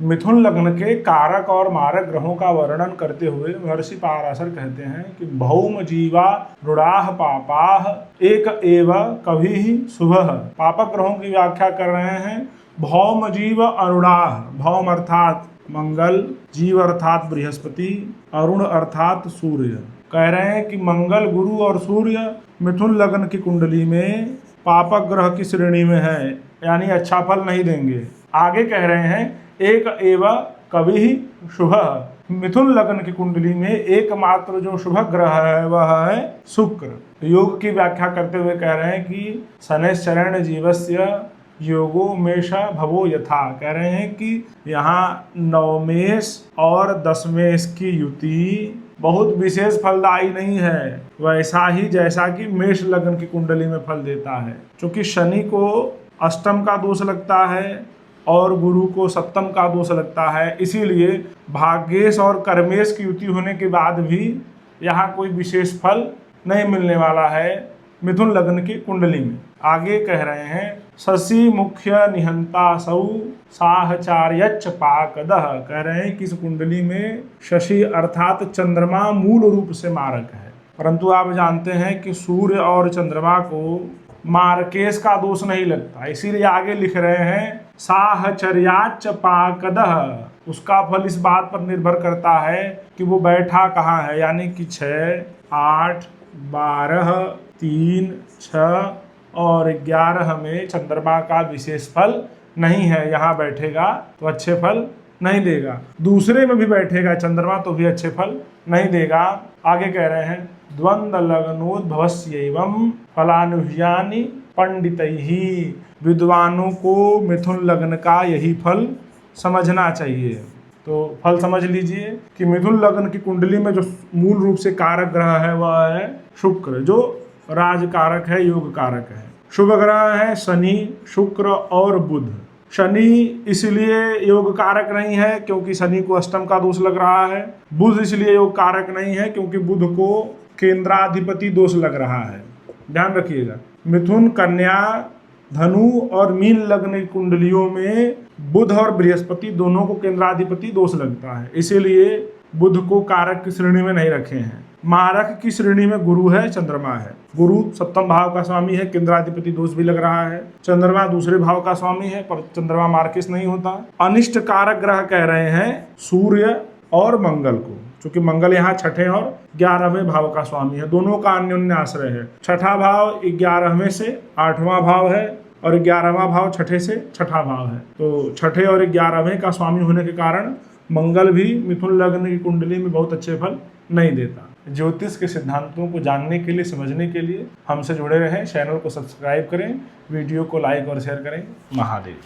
मिथुन लग्न के कारक और मारक ग्रहों का वर्णन करते हुए महर्षि पाराशर कहते हैं कि भौम जीवा रूढ़ाः पापाः एक एव कभी शुभः। पापक ग्रहों की व्याख्या कर रहे हैं। भौम जीव अरूढ़ाः, भौम अर्थात मंगल, जीव अर्थात बृहस्पति, अरुण अर्थात सूर्य। कह रहे हैं कि मंगल, गुरु और सूर्य मिथुन लग्न की कुंडली में पापक ग्रह की श्रेणी में है, यानी अच्छा फल नहीं देंगे। आगे कह रहे हैं एक एव कभी शुभ। मिथुन लग्न की कुंडली में एकमात्र जो शुभ ग्रह है वह है शुक्र। योग की व्याख्या करते हुए कह रहे हैं कि शनैश्चरेण जीवस्य योगो मेष भवो यथा। कह रहे हैं कि यहाँ नवमेश और दशमेश की युति बहुत विशेष फलदायी नहीं है, वैसा ही जैसा कि मेष लग्न की कुंडली में फल देता है। क्योंकि शनि को अष्टम का दोष लगता है और गुरु को सप्तम का दोष लगता है, इसीलिए भाग्येश और कर्मेश की युति होने के बाद भी यहाँ कोई विशेष फल नहीं मिलने वाला है मिथुन लग्न की कुंडली में। आगे कह रहे हैं शशि मुख्य निहंता सौ साहचार्यच्च पाकदः। कह रहे हैं कि इस कुंडली में शशि अर्थात चंद्रमा मूल रूप से मारक है, परंतु आप जानते हैं कि सूर्य और चंद्रमा को मार्केश का दोष नहीं लगता, इसीलिए आगे लिख रहे हैं साहचर्याच्च पाकदः। उसका फल इस बात पर निर्भर करता है कि वो बैठा कहाँ है, यानी कि 6, 8, 12, 3, 6 और 11 में चंद्रमा का विशेष फल नहीं है। यहाँ बैठेगा तो अच्छे फल नहीं देगा, दूसरे में भी बैठेगा चंद्रमा तो भी अच्छे फल नहीं देगा। आगे कह रहे हैं द्वंद्व लग्नोद्भवस्यैवं फलानुभ्यानि पंडितैहि। विद्वानों को मिथुन लग्न का यही फल समझना चाहिए। तो फल समझ लीजिए कि मिथुन लग्न की कुंडली में जो मूल रूप से कारक ग्रह है वह है शुक्र, जो राज कारक है, योग कारक है। शुभ ग्रह है शनि, शुक्र और बुध। शनि इसलिए योग कारक नहीं है क्योंकि शनि को अष्टम का दोष लग रहा है। बुध इसलिए योग कारक नहीं है क्योंकि बुध को केंद्राधिपति दोष लग रहा है। ध्यान रखिएगा, मिथुन, कन्या, धनु और मीन लग्न की कुंडलियों में बुध और बृहस्पति दोनों को केंद्राधिपति दोष लगता है, इसीलिए बुध को कारक की श्रेणी में नहीं रखे हैं। मारक की श्रेणी में गुरु है, चंद्रमा है। गुरु सप्तम भाव का स्वामी है, केंद्राधिपति दोष भी लग रहा है। चंद्रमा दूसरे भाव का स्वामी है, पर चंद्रमा मार्केश नहीं होता। अनिष्ट कारक ग्रह कह रहे हैं सूर्य और मंगल को, क्योंकि मंगल यहाँ छठे और 11वें भाव का स्वामी है, दोनों का अन्योन्य आश्रय है। छठा भाव 11वें से 8वां भाव है और 11वां भाव छठे से छठा भाव है। तो छठे और 11वें का स्वामी होने के कारण मंगल भी मिथुन लग्न की कुंडली में बहुत अच्छे फल नहीं देता। ज्योतिष के सिद्धांतों को जानने के लिए, समझने के लिए हमसे जुड़े रहें। चैनल को सब्सक्राइब करें, वीडियो को लाइक और शेयर करें। महादेव।